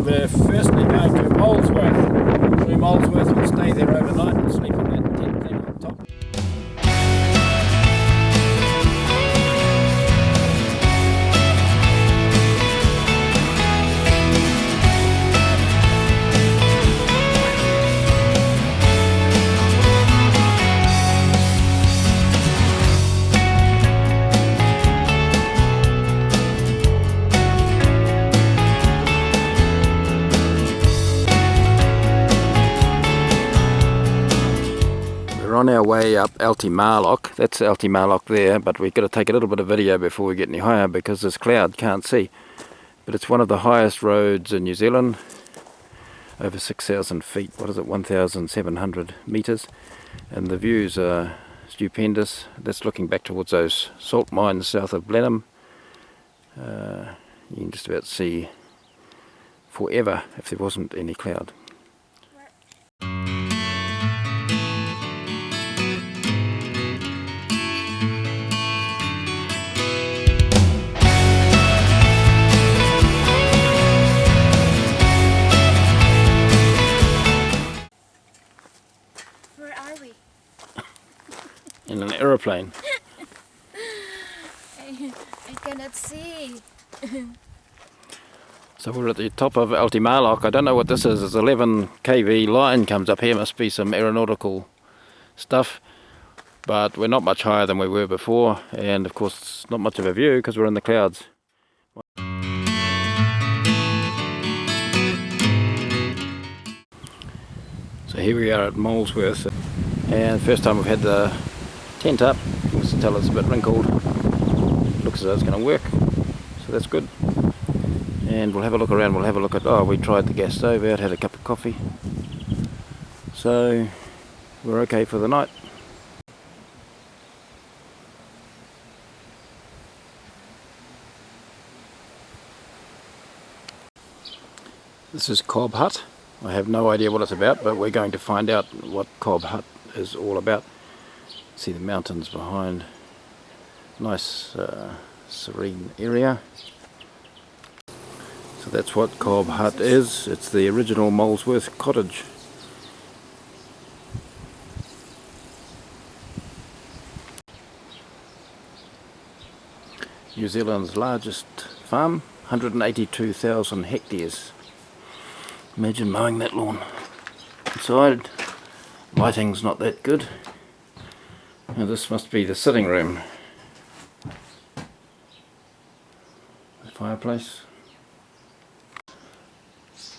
we're firstly going to Molesworth. Through Molesworth, we'll stay there overnight and sleep in that tent thing on top. On our way up Abilty Marlock, that's Abilty Marlock there, but we've got to take a little bit of video before we get any higher because this cloud can't see. But it's one of the highest roads in New Zealand, over 6,000 feet, what is it, 1,700 metres, and the views are stupendous. That's looking back towards those salt mines south of Blenheim. You can just about see forever if there wasn't any cloud. In an aeroplane. I cannot see. So we're at the top of Abilty Marlock. I don't know what this is. There's 11 kV line comes up here. Must be some aeronautical stuff. But we're not much higher than we were before. And of course it's not much of a view because we're in the clouds. So here we are at Molesworth. And first time we've had the tent up. You can tell it's a bit wrinkled. Looks as though it's going to work, so that's good. And we'll have a look around. We'll have a look at, we tried the gas stove out, had a cup of coffee, so we're okay for the night. This is Cob Hut. I have no idea what it's about, but we're going to find out what Cob Hut is all about. See the mountains behind. Nice serene area. So that's what Cob Hut is. It's the original Molesworth cottage. New Zealand's largest farm, 182,000 hectares. Imagine mowing that lawn. Inside, lighting's not that good. Now this must be the sitting room. The fireplace.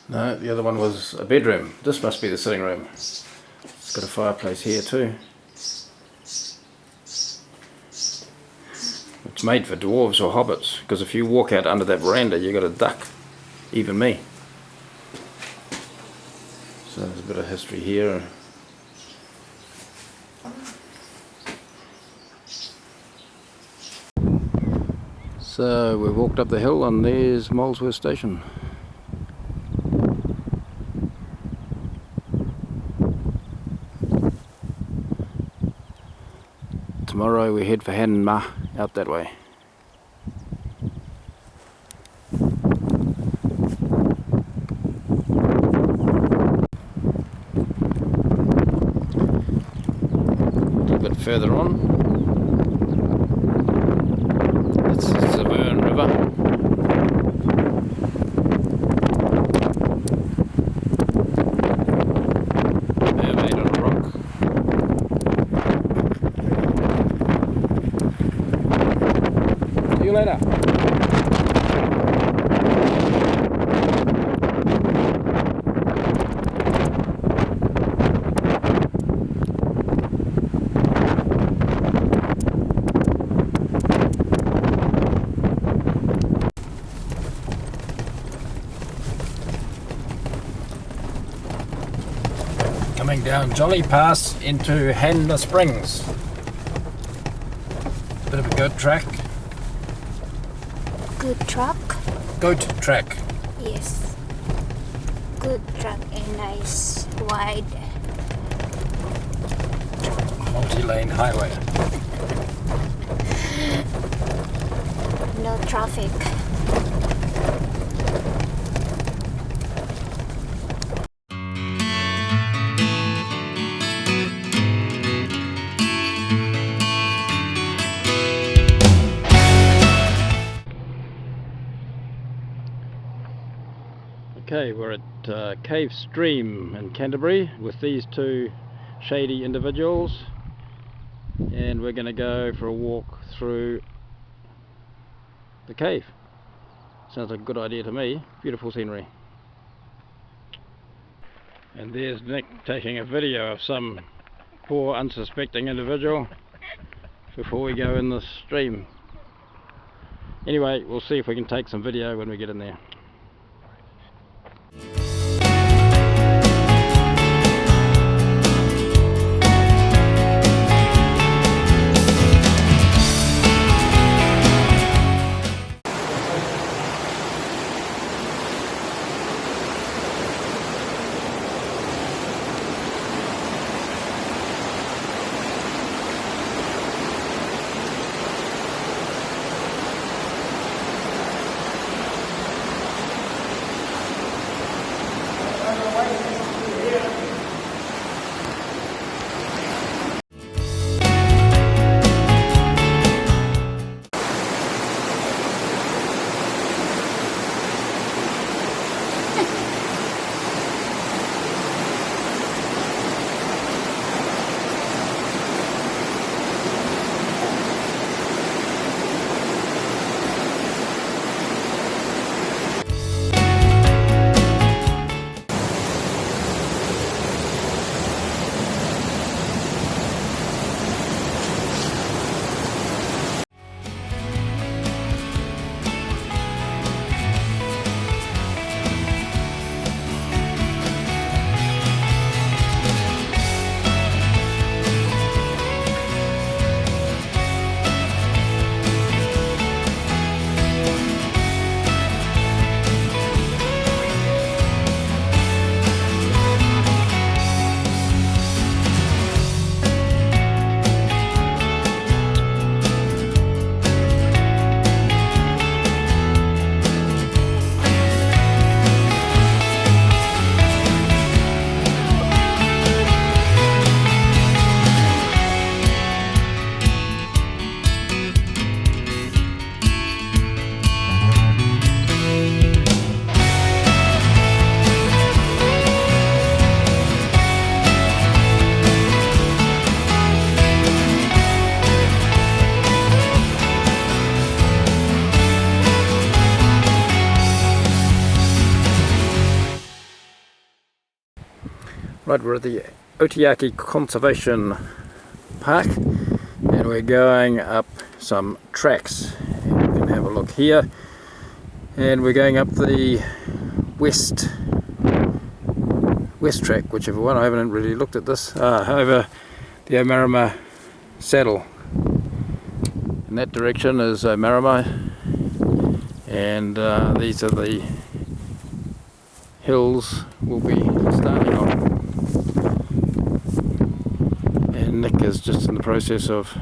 No, the other one was a bedroom. This must be the sitting room. It's got a fireplace here too. It's made for dwarves or hobbits, because if you walk out under that veranda you got a duck. Even me. So there's a bit of history here. So we walked up the hill and there's Molesworth Station. Tomorrow we head for Hanma out that way. A little bit further on. Later. Coming down Jolly Pass into Hanma Springs. Bit of a goat track. Good truck? Goat track. Yes. Good truck and nice wide Multi-lane highway. No traffic. Okay, we're at Cave Stream in Canterbury with these two shady individuals, and we're going to go for a walk through the cave. Sounds like a good idea to me. Beautiful scenery. And there's Nick taking a video of some poor unsuspecting individual before we go in the stream. Anyway, we'll see if we can take some video when we get in there. Right, we're at the Otaki Conservation Park and we're going up some tracks. You can have a look here, and we're going up the west track, whichever one. I haven't really looked at this. Over the Oparara saddle. In that direction is Oparara, and these are the hills we'll be starting on. And Nick is just in the process of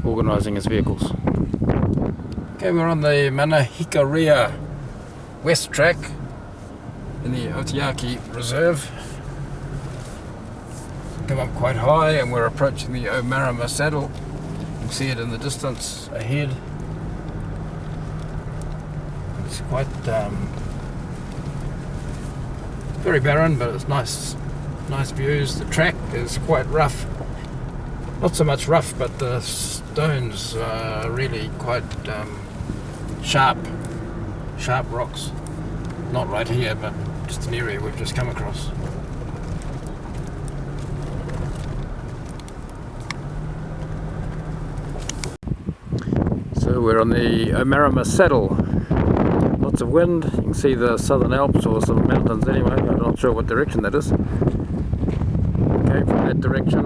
organising his vehicles. Okay, we're on the Manahikarea West Track in the Otaki Reserve. Come up quite high and we're approaching the Oparara saddle. You can see it in the distance ahead. It's quite very barren, but it's nice views. The track is quite rough. Not so much rough, but the stones are really quite sharp rocks. Not right here, but just an area we've just come across. So we're on the Oparara saddle. Lots of wind. You can see the Southern Alps, or some mountains anyway. I'm not sure what direction that is. Okay, from that direction.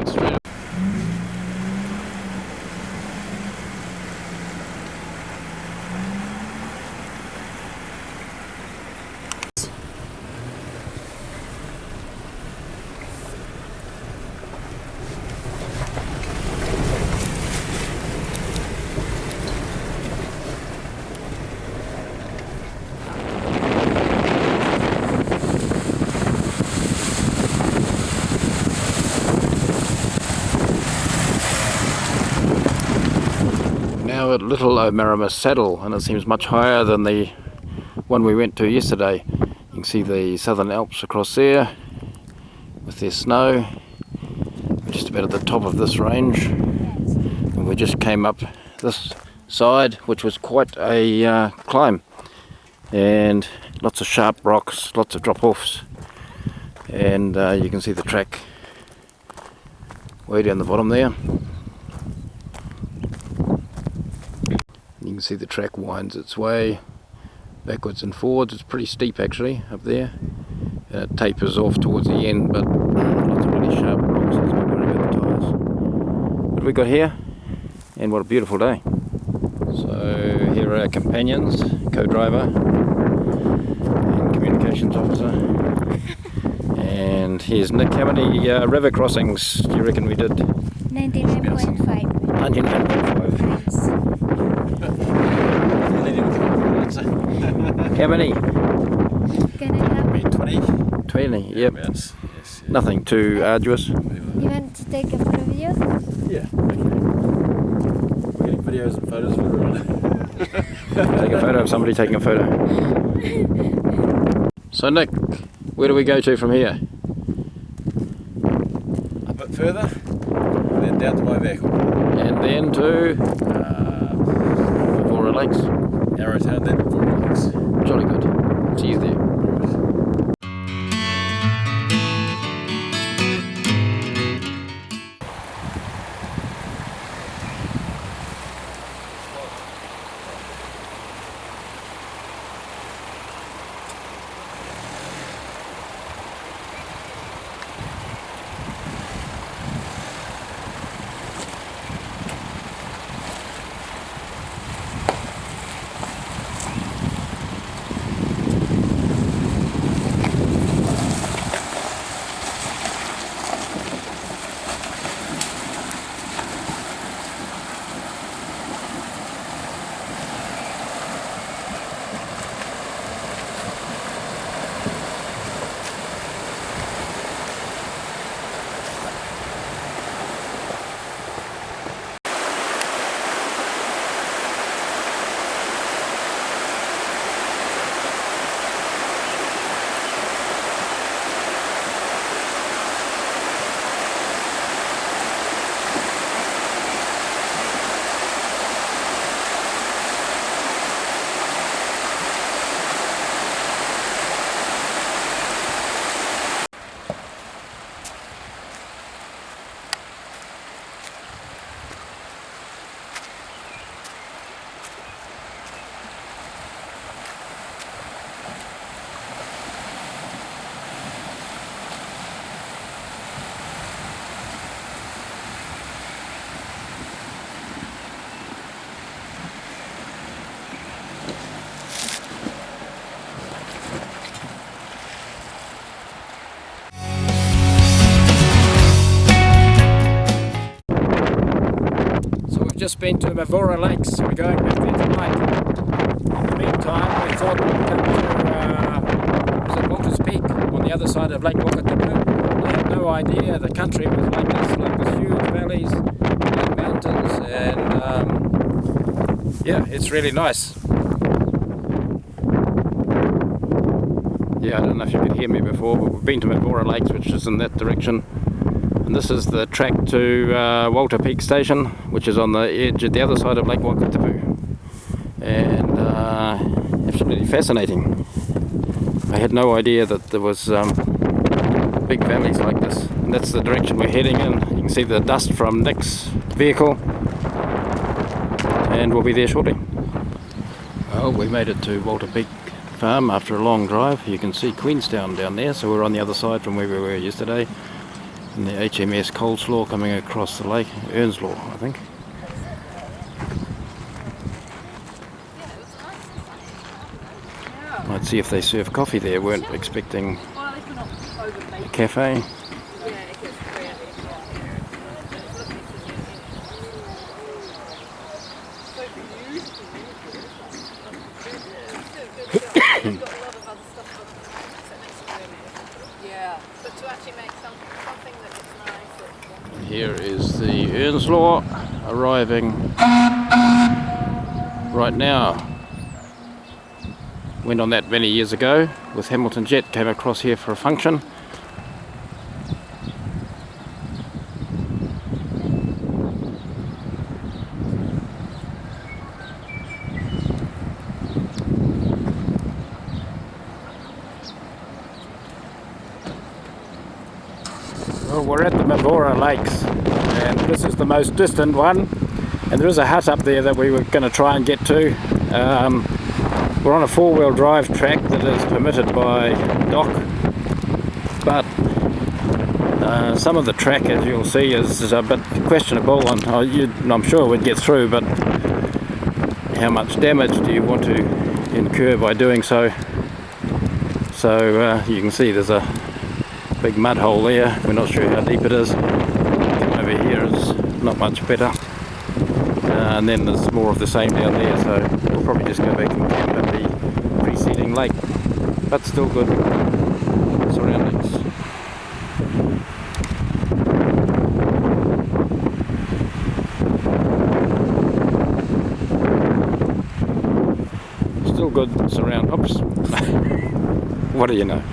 Straight up. now at Little Oparara Saddle, and it seems much higher than the one we went to yesterday. You can see the Southern Alps across there with their snow. We're just about at the top of this range, and we just came up this side, which was quite a climb, and lots of sharp rocks, lots of drop-offs, and you can see the track way down the bottom there. You can see the track winds its way backwards and forwards. It's pretty steep actually up there, and it tapers off towards the end, but lots of really sharp rocks, as we worry about the tyres. What have we got here? And what a beautiful day. So here are our companions, co-driver and communications officer. And here's Nick. How many river crossings do you reckon we did? 99.5. 99.5. How many? Can I have? 20. 20, yep. Yes. Nothing too arduous. You want to take a preview? Yeah, okay. We're getting videos and photos of everyone. Take a photo of somebody taking a photo. So Nick, where do we go to from here? A bit further, then down to my vehicle. And then to Mavora Lakes. Arrowtown, then Mavora Lakes. Jolly good. See you there. Just been to Mavora Lakes, so we're going back there tonight. In the meantime, we thought we'd come to was it Walter's Peak on the other side of Lake Wakatipu. I had no idea the country was like this, like with huge valleys, big mountains, and yeah, it's really nice. Yeah, I don't know if you could hear me before, but we've been to Mavora Lakes, which is in that direction. And this is the track to Walter Peak Station, which is on the edge at the other side of Lake Wakatipu. And absolutely fascinating. I had no idea that there was big valleys like this. And that's the direction we're heading in. You can see the dust from Nick's vehicle. And we'll be there shortly. Well, we made it to Walter Peak Farm after a long drive. You can see Queenstown down there, so we're on the other side from where we were yesterday. And the HMS Coleslaw coming across the lake, Earnslaw, I think. Let's see if they serve coffee there. Weren't expecting a cafe. Here is the Earnslaw arriving right now. Went on that many years ago with Hamilton Jet, came across here for a function. Well, we're at the Mavora Lakes, and this is the most distant one, and there is a hut up there that we were going to try and get to. We're on a four-wheel drive track that is permitted by DOC, but some of the track, as you'll see, is a bit questionable, and I'm sure we'd get through, but how much damage do you want to incur by doing so? So you can see there's a big mud hole there. We're not sure how deep it is. Over here is not much better, and then there's more of the same down there, so we'll probably just go back and camp at the preceding lake, but still good surroundings. Still good surround. Oops. What do you know?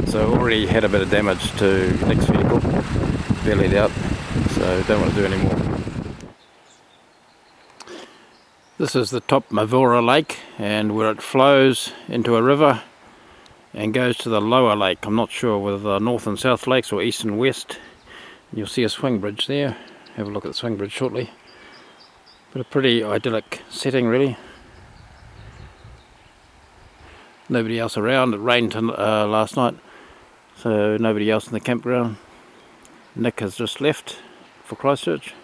So already had a bit of damage to Nick's vehicle, bellied out, so don't want to do any more. This is the top Mavora Lake, and where it flows into a river and goes to the lower lake. I'm not sure whether the north and south lakes or east and west. You'll see a swing bridge there. Have a look at the swing bridge shortly. But a pretty idyllic setting, really. Nobody else around. It rained last night, so nobody else in the campground. Nick has just left for Christchurch.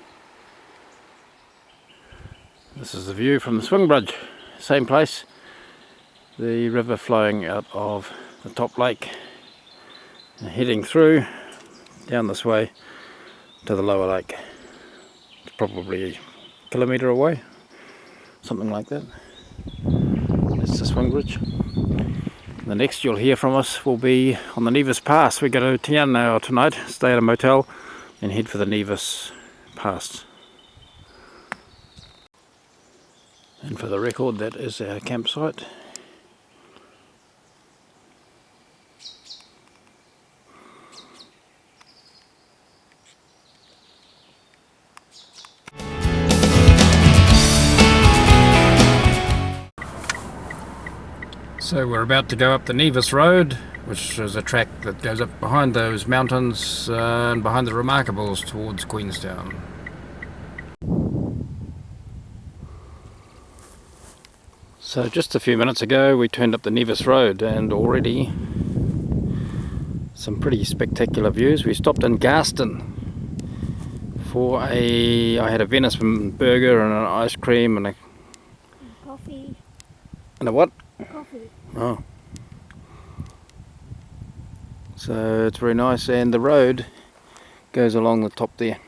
This is the view from the swing bridge. Same place. The river flowing out of the top lake and heading through down this way to the lower lake. It's probably a kilometre away, something like that. That's the swing bridge. The next you'll hear from us will be on the Nevis Pass. We go to Tiana tonight, stay at a motel and head for the Nevis Pass. And for the record, that is our campsite. So we're about to go up the Nevis Road, which is a track that goes up behind those mountains and behind the Remarkables towards Queenstown. So just a few minutes ago we turned up the Nevis Road, and already some pretty spectacular views. We stopped in Garston for I had a venison burger and an ice cream and a Coffee. And a what? Coffee. Oh. So it's very nice, and the road goes along the top there.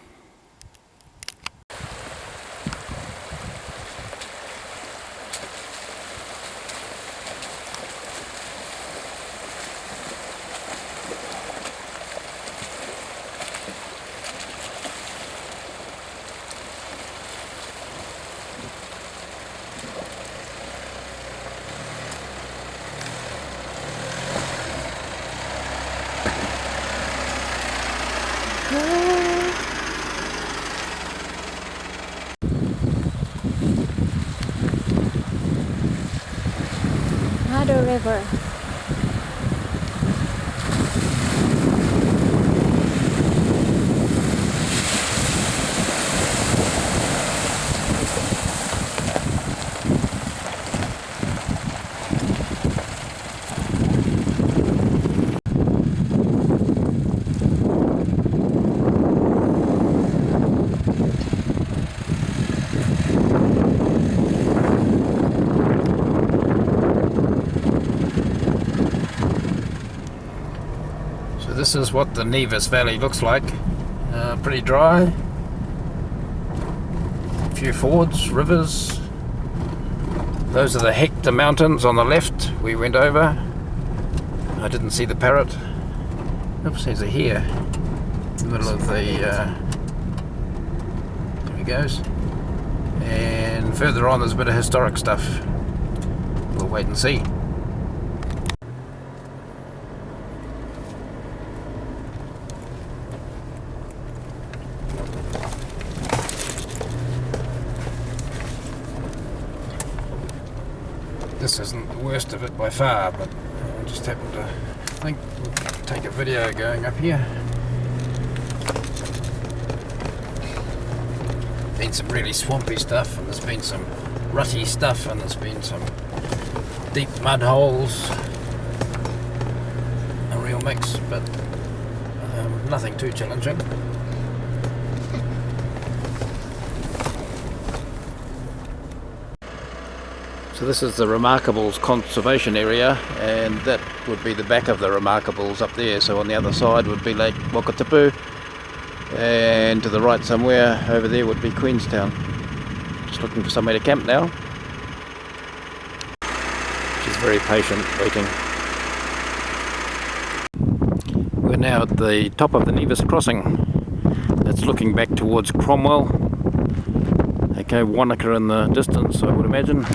Another river. This is what the Nevis Valley looks like. Pretty dry. A few fords, rivers. Those are the Hector Mountains on the left we went over. I didn't see the parrot. Oops, there's a hare in the middle of the... there he goes. and further on there's a bit of historic stuff. We'll wait and see. This isn't the worst of it by far, but I just happened to think we'll take a video going up here. Been some really swampy stuff, and there's been some rutty stuff, and there's been some deep mud holes. A real mix, but nothing too challenging. So this is the Remarkables conservation area, and that would be the back of the Remarkables up there. So on the other side would be Lake Wakatipu, and to the right somewhere over there would be Queenstown. Just looking for somewhere to camp now. She's very patient, waiting. We're now at the top of the Nevis crossing. That's looking back towards Cromwell. Okay, Wanaka in the distance, I would imagine.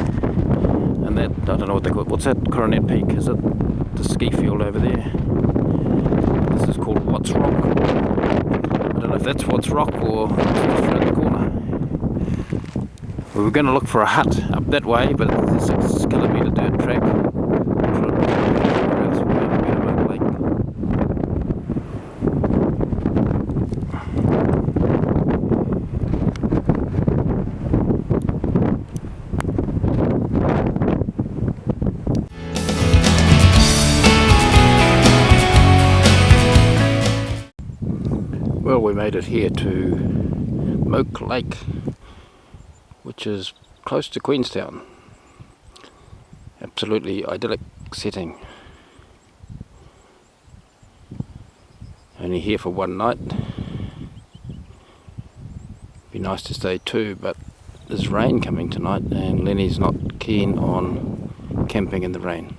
And that, I don't know what they call it. What's that? Coronet Peak? Is it the ski field over there? This is called Watts Rock. I don't know if that's Watts Rock or just around the corner. We were going to look for a hut up that way, but it's a 6 kilometre dirt track. Well, we made it here to Moke Lake, which is close to Queenstown. Absolutely idyllic setting. Only here for one night. Be nice to stay two, but there's rain coming tonight and Lenny's not keen on camping in the rain.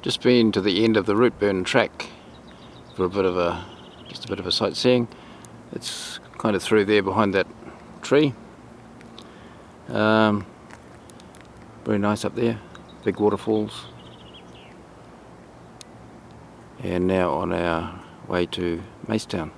Just been to the end of the Rootburn track for just a bit of a sightseeing. It's kind of through there behind that tree. Very nice up there, big waterfalls. And now on our way to Macetown.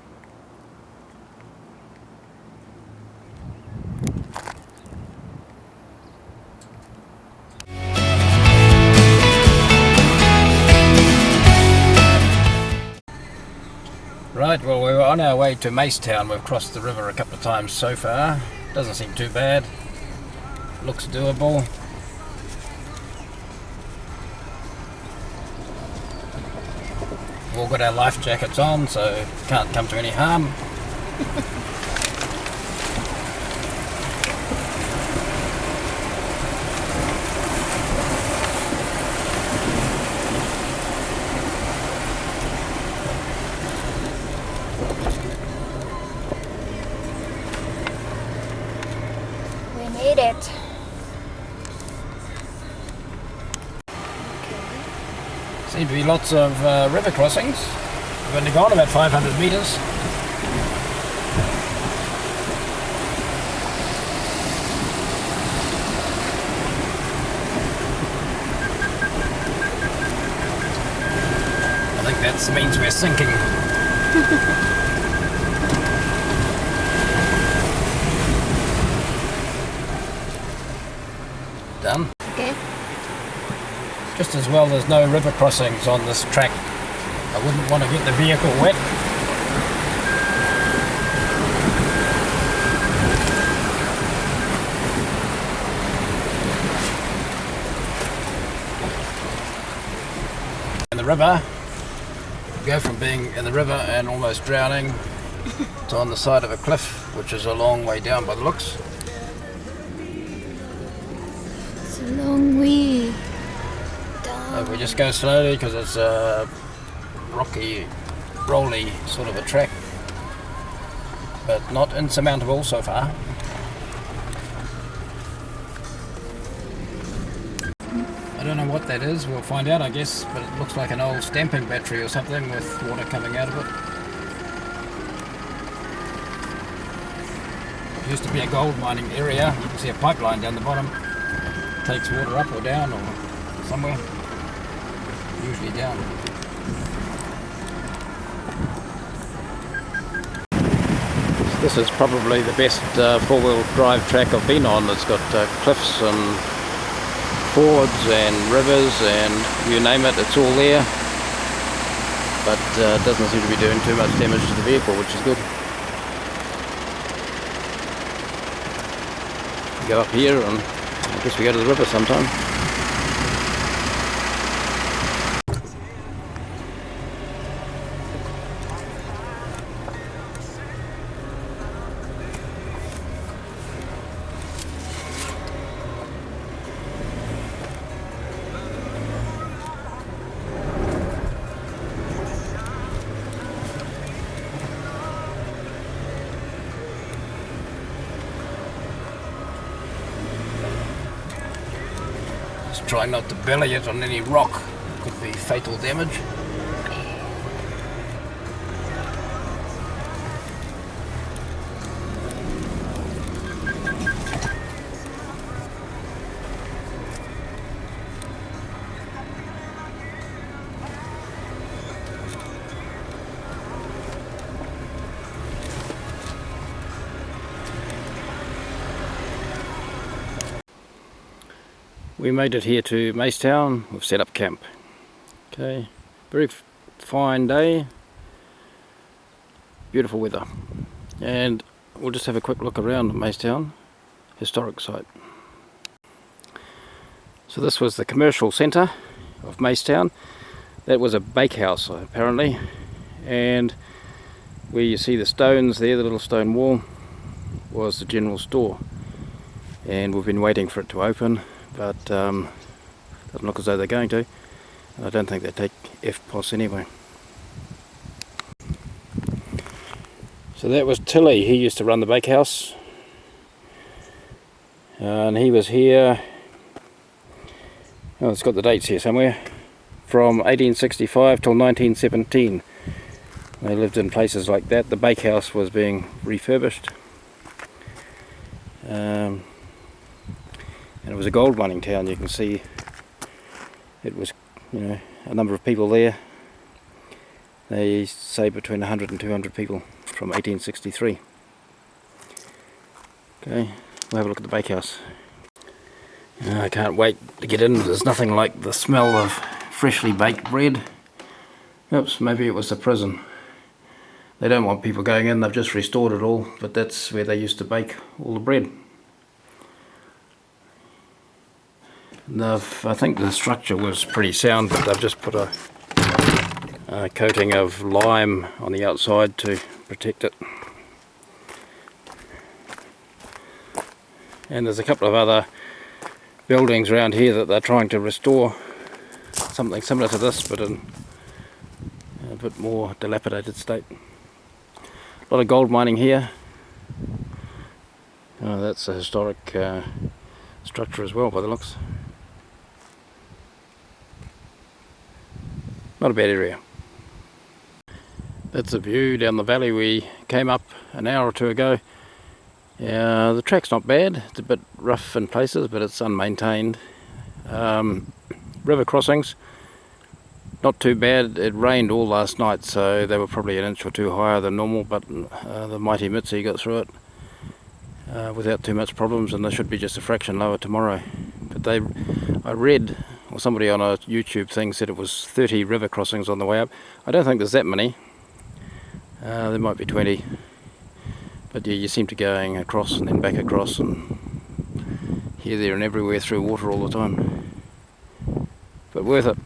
Right, well, we were on our way to Macetown. We've crossed the river a couple of times so far. Doesn't seem too bad. Looks doable. We've all got our life jackets on, so can't come to any harm. It. Seem to be lots of river crossings. We've only gone about 500 metres. I think that means we're sinking. Done. Okay. Just as well there's no river crossings on this track. I wouldn't want to get the vehicle wet. the river. We go from being in the river and almost drowning to on the side of a cliff, which is a long way down by the looks. It's a long way down. We just go slowly because it's a rocky, rolly sort of a track, but not insurmountable so far. I don't know what that is, we'll find out I guess, but it looks like an old stamping battery or something with water coming out of it. It used to be a gold mining area. You can see a pipeline down the bottom. It takes water up or down or somewhere, usually down. This is probably the best four-wheel drive track I've been on. It's got cliffs and fords and rivers and you name it, it's all there. But it doesn't seem to be doing too much damage to the vehicle, which is good. We go up here and I guess we go to the river sometime. Try not to belly it on any rock, could be fatal damage. We made it here to Macetown. We've set up camp. Okay, very fine day, beautiful weather, and we'll just have a quick look around Macetown, historic site. So this was the commercial centre of Macetown. That was a bakehouse apparently, and where you see the stones there, the little stone wall, was the general store, and we've been waiting for it to open. But doesn't look as though they're going to. I don't think they take FPOS anyway. So that was Tilly. He used to run the bakehouse, and he was here. Oh, it's got the dates here somewhere. From 1865 till 1917. They lived in places like that. The bakehouse was being refurbished. And it was a gold mining town. You can see it was, a number of people there. They say between 100 and 200 people from 1863. Okay, we'll have a look at the bakehouse. I can't wait to get in. There's nothing like the smell of freshly baked bread. Oops, maybe it was the prison. They don't want people going in, they've just restored it all, but that's where they used to bake all the bread. I think the structure was pretty sound, but they've just put a coating of lime on the outside to protect it. And there's a couple of other buildings around here that they're trying to restore, something similar to this but in a bit more dilapidated state. A lot of gold mining here. Oh, that's a historic structure as well by the looks. Not a bad area. That's a view down the valley we came up an hour or two ago. The track's not bad, it's a bit rough in places but it's unmaintained. River crossings, not too bad. It rained all last night so they were probably an inch or two higher than normal, but the mighty Mitzi got through it without too much problems, and they should be just a fraction lower tomorrow. But I read, or somebody on a YouTube thing said it was 30 river crossings on the way up. I don't think there's that many. There might be 20. But yeah, you seem to going across and then back across and here, there and everywhere through water all the time. But worth it.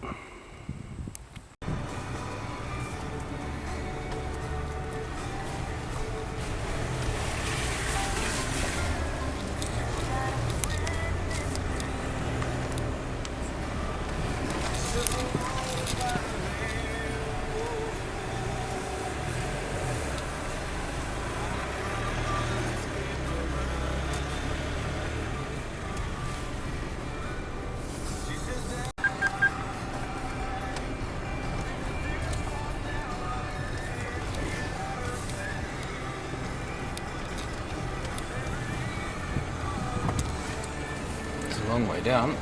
a long way down.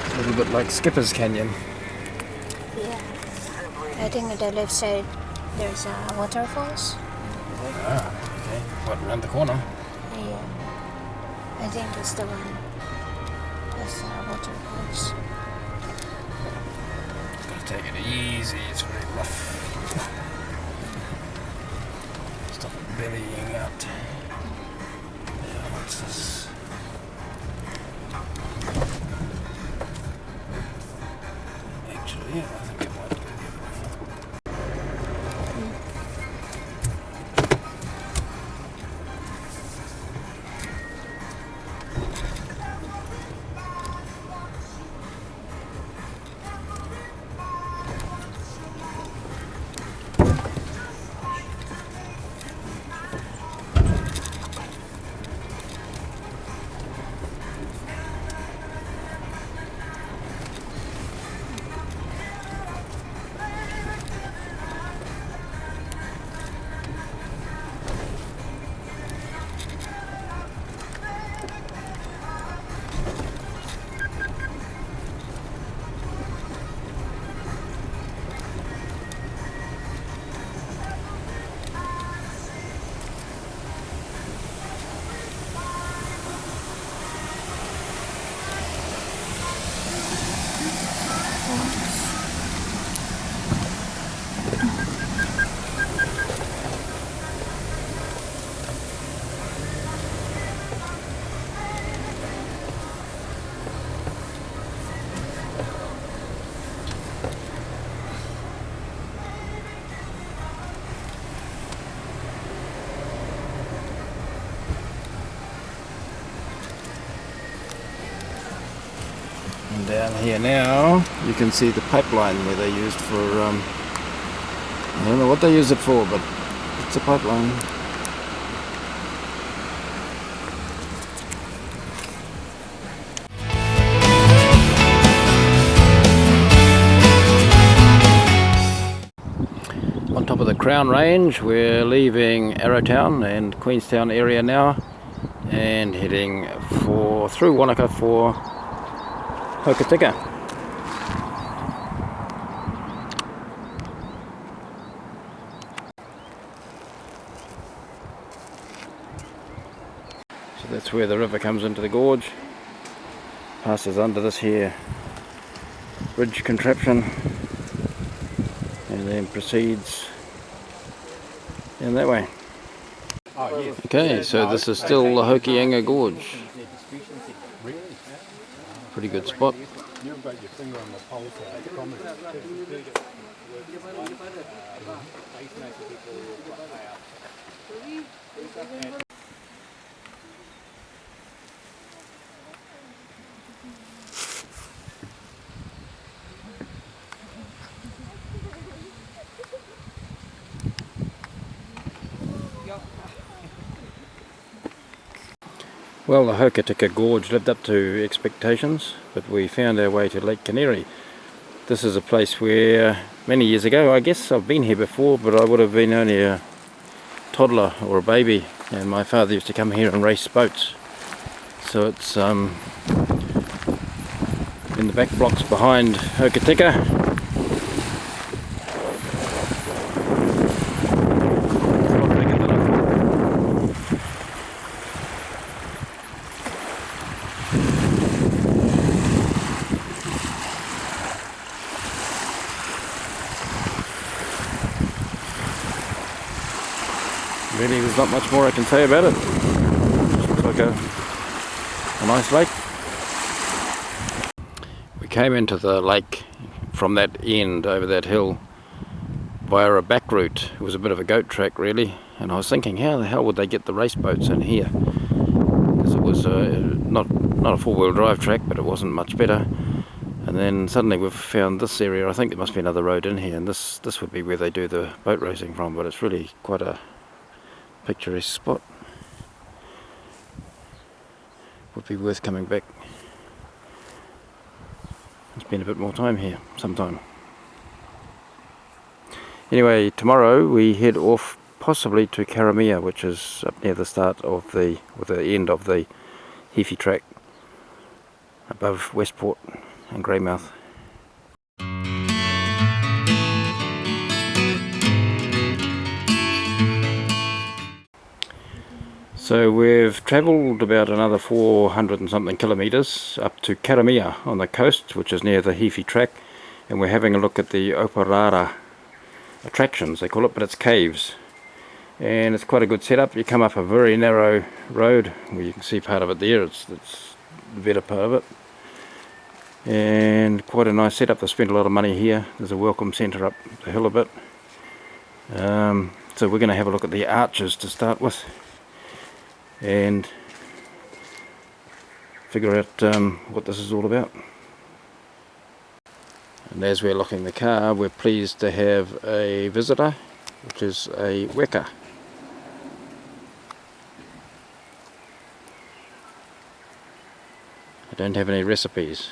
It's a little bit like Skipper's Canyon. Yeah. I think on the left side there's waterfalls. Ah, okay. What, around the corner? Yeah. I think that's the one. That's waterfalls. Gotta take it easy, it's very rough. Stop it bellying out. Yeah, what's this? Actually, yeah, I think it might go the other way. And down here now, you can see the pipeline where they used for, I don't know what they use it for, but it's a pipeline. On top of the Crown Range, we're leaving Arrowtown and Queenstown area now and heading through Wanaka for Hokianga. So that's where the river comes into the gorge, passes under this here bridge contraption and then proceeds in that way. Okay, so this is still the Hokianga Gorge. Pretty good spot. You've got your finger on the pulse. Well, the Hokianga Gorge lived up to expectations, but we found our way to Lake Canary. This is a place where many years ago, I guess I've been here before, but I would have been only a toddler or a baby, and my father used to come here and race boats. So it's in the back blocks behind Hokianga. Really, there's not much more I can say about it. Just looks like a nice lake. We came into the lake from that end over that hill via a back route. It was a bit of a goat track really, and I was thinking, how the hell would they get the race boats in here? Because it was not a four-wheel drive track, but it wasn't much better. And then suddenly we've found this area. I think there must be another road in here, and this would be where they do the boat racing from, but it's really quite a picturesque spot. Would be worth coming back. It's spend a bit more time here sometime. Anyway, tomorrow we head off possibly to Karamea, which is up near the start of the end of the Heafy track above Westport and Greymouth. So we've travelled about another 400 and something kilometres up to Karamea on the coast, which is near the Heafy track, and we're having a look at the Oparara attractions, they call it, but it's caves. And it's quite a good setup. You come up a very narrow road, well, you can see part of it there, it's the better part of it. And quite a nice setup. They spent a lot of money here. There's a welcome centre up the hill a bit. So we're going to have a look at the arches to start with and figure out what this is all about. And as we're locking the car, we're pleased to have a visitor, which is a weka. I don't have any recipes.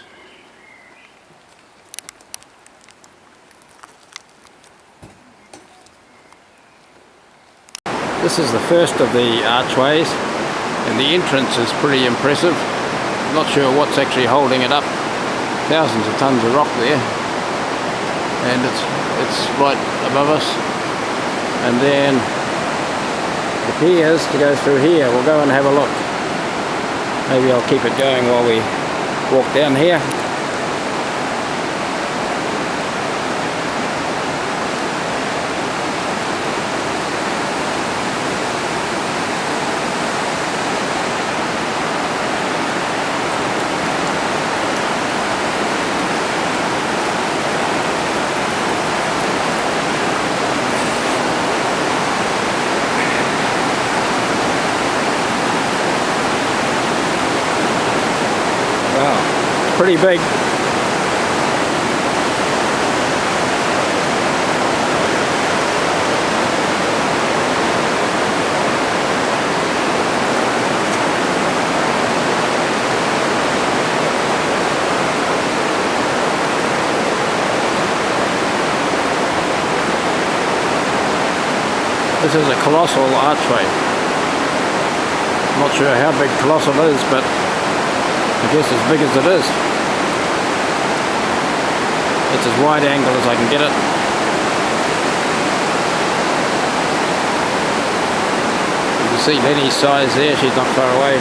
This is the first of the archways, and the entrance is pretty impressive. I'm not sure what's actually holding it up. Thousands of tons of rock there, and it's right above us. And then it appears to go through here. We'll go and have a look. Maybe I'll keep it going while we walk down here. Pretty big. This is a colossal archway. Not sure how big colossal is, but I guess as big as it is. It's as wide angle as I can get it. You can see Lenny's size there, she's not far away.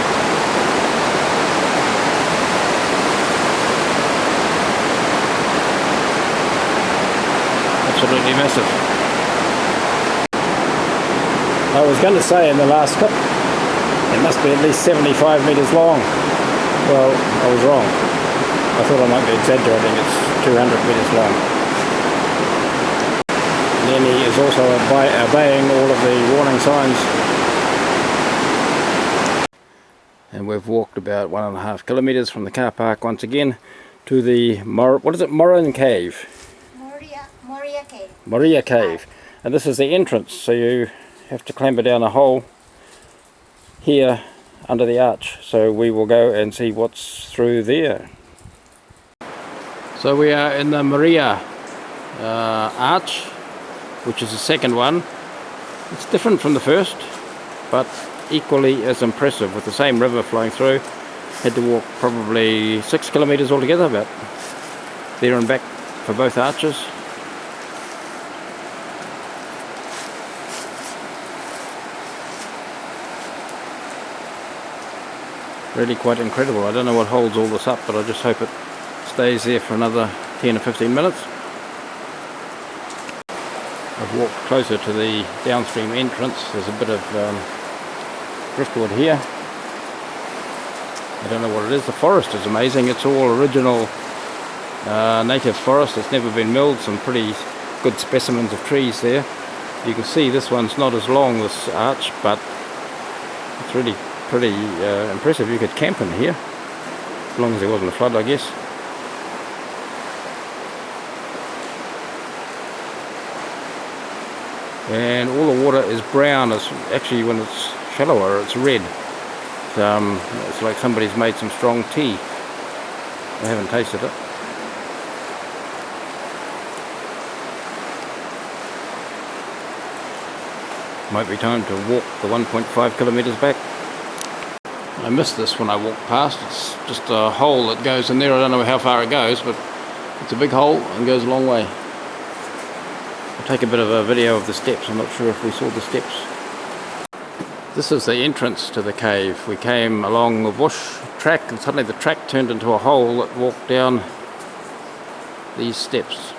Absolutely massive. I was going to say in the last clip, it must be at least 75 metres long. Well, I was wrong. I thought I might be exaggerating, it's 200 metres long. Lenny is also obeying all of the warning signs. And we've walked about 1.5 kilometres from the car park once again to the Moria Cave. Moria Cave. Moria Cave. And this is the entrance, so you have to clamber down a hole here under the arch. So we will go and see what's through there. So we are in the Moria arch, which is the second one. It's different from the first, but equally as impressive, with the same river flowing through. Had to walk probably 6 kilometres altogether, about there and back for both arches. Really quite incredible. I don't know what holds all this up, but I just hope it stays there for another 10 or 15 minutes. I've walked closer to the downstream entrance. There's a bit of driftwood here. I don't know what it is. The forest is amazing. It's all original native forest. It's never been milled. Some pretty good specimens of trees there. You can see this one's not as long, this arch, but it's really pretty impressive. You could camp in here, as long as there wasn't a flood, I guess. And all the water is brown. It's actually, when it's shallower, it's red. It's like somebody's made some strong tea. I haven't tasted it. Might be time to walk the 1.5 kilometres back. I missed this when I walked past. It's just a hole that goes in there. I don't know how far it goes, but it's a big hole and goes a long way. I'll take a bit of a video of the steps. I'm not sure if we saw the steps. This is the entrance to the cave. We came along the bush track and suddenly the track turned into a hole that walked down these steps.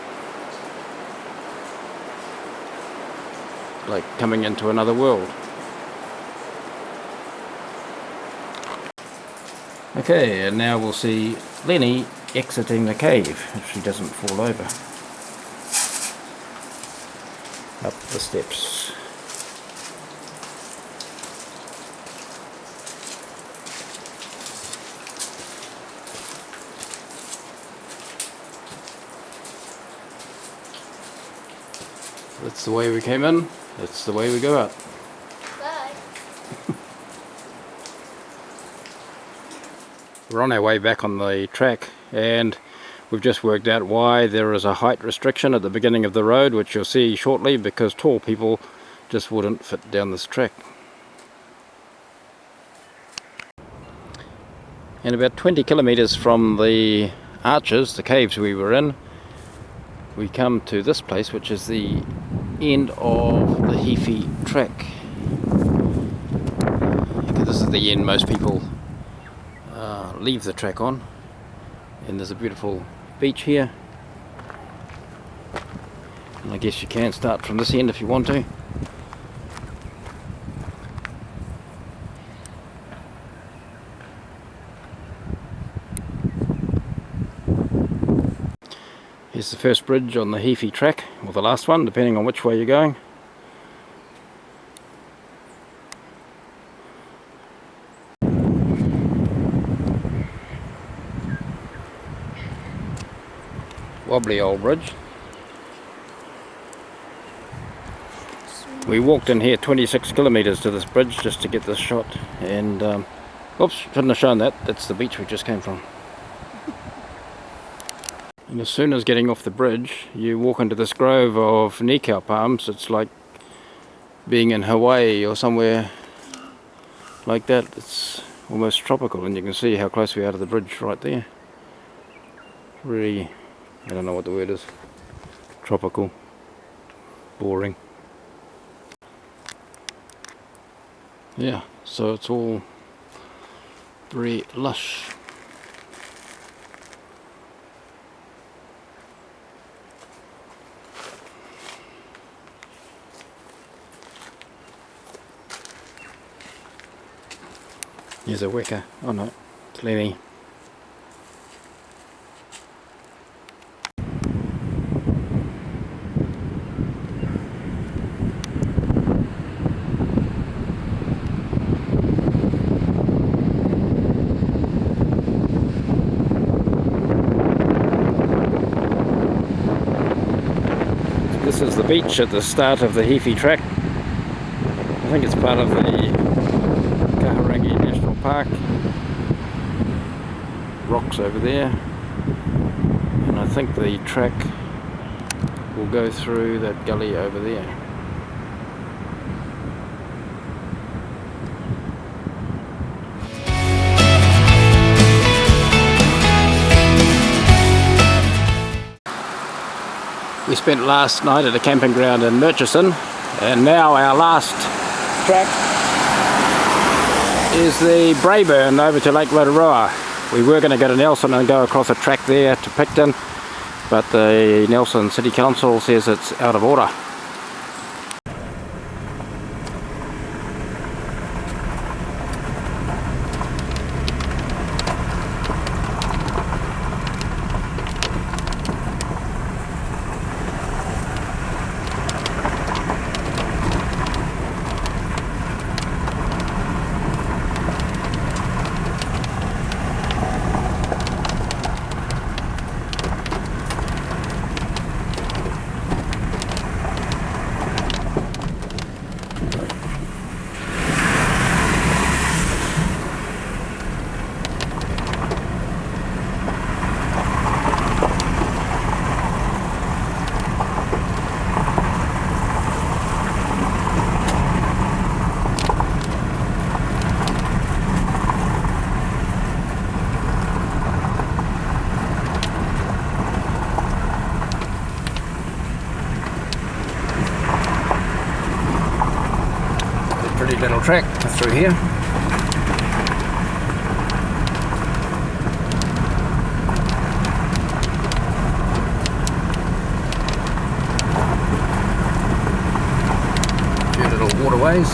Like coming into another world. Okay, and now we'll see Lenny exiting the cave if she doesn't fall over. Up the steps. That's the way we came in, that's the way we go out. Bye. We're on our way back on the track and we've just worked out why there is a height restriction at the beginning of the road, which you'll see shortly, because tall people just wouldn't fit down this track. And about 20 kilometres from the arches, the caves we were in, we come to this place, which is the end of the Heafy track. This is the end most people leave the track on, and there's a beautiful beach here, and I guess you can start from this end if you want to. Here's the first bridge on the Heafy track, or the last one, depending on which way you're going. Wobbly old bridge. We walked in here 26 kilometres to this bridge just to get this shot, and oops, shouldn't have shown that. That's the beach we just came from. And as soon as getting off the bridge, you walk into this grove of nikau palms. It's like being in Hawaii or somewhere like that. It's almost tropical, and you can see how close we are to the bridge right there. Really, I don't know what the word is. Tropical. Boring. Yeah, so it's all very lush. Here's a weka. Oh no, it's Lenny. This is the beach at the start of the Heafy track. I think it's part of the Park. Rocks over there, and I think the track will go through that gully over there. We spent last night at a camping ground in Murchison, and now our last track is the Braeburn over to Lake Rotorua. We were going to go to Nelson and go across a track there to Picton, but the Nelson City Council says it's out of order. track through here. A few little waterways.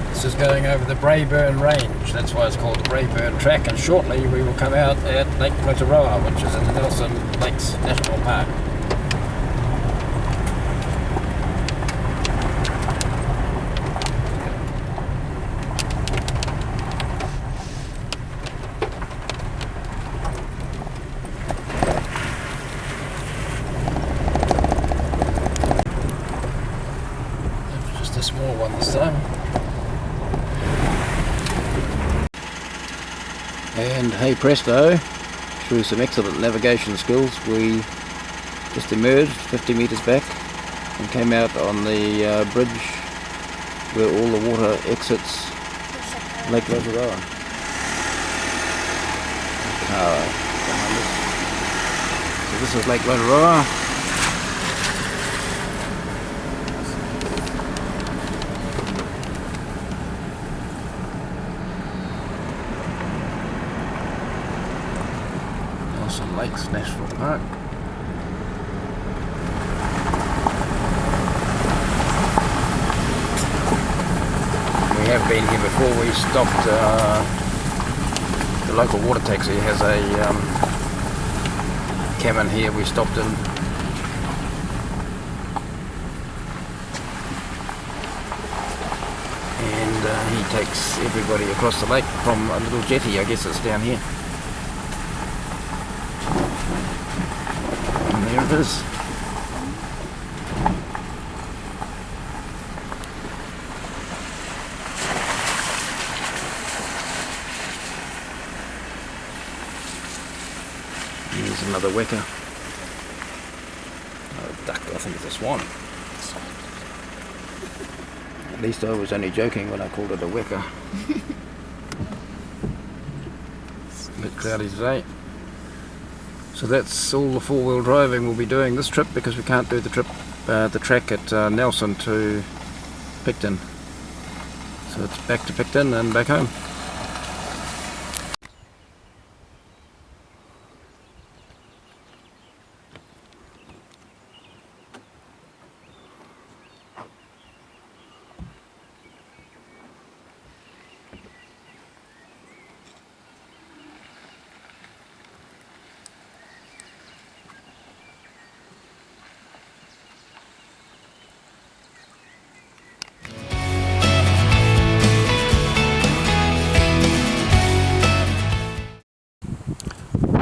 This is going over the Braeburn Range, that's why it's called the Braeburn Track, and shortly we will come out at Lake Rotorua, which is in the Nelson Lakes National Park. Just a small one this time. And hey presto, through some excellent navigation skills, we just emerged 50 metres back and came out on the bridge where all the water exits Lake Rotorua. So this is Lake Rotorua. Nelson Lakes National Park. We have been here before. We stopped, the local water taxi has a cabin here we stopped in. And he takes everybody across the lake from a little jetty, I guess it's down here. There it is. Here's another weka. Oh, duck, I think it's a swan. At least I was only joking when I called it a weka. A bit cloudy today. So that's all the four-wheel driving we'll be doing this trip, because we can't do the track at Nelson to Picton. So it's back to Picton and back home.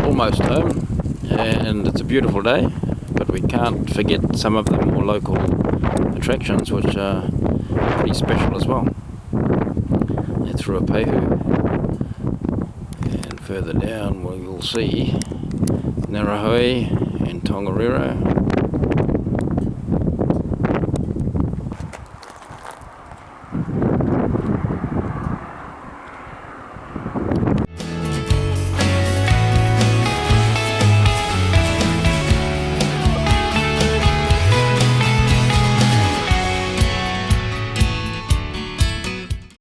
Almost home, and it's a beautiful day, but we can't forget some of the more local attractions, which are pretty special as well. It's Ruapehu, and further down we will see Ngarahoe and Tongariro.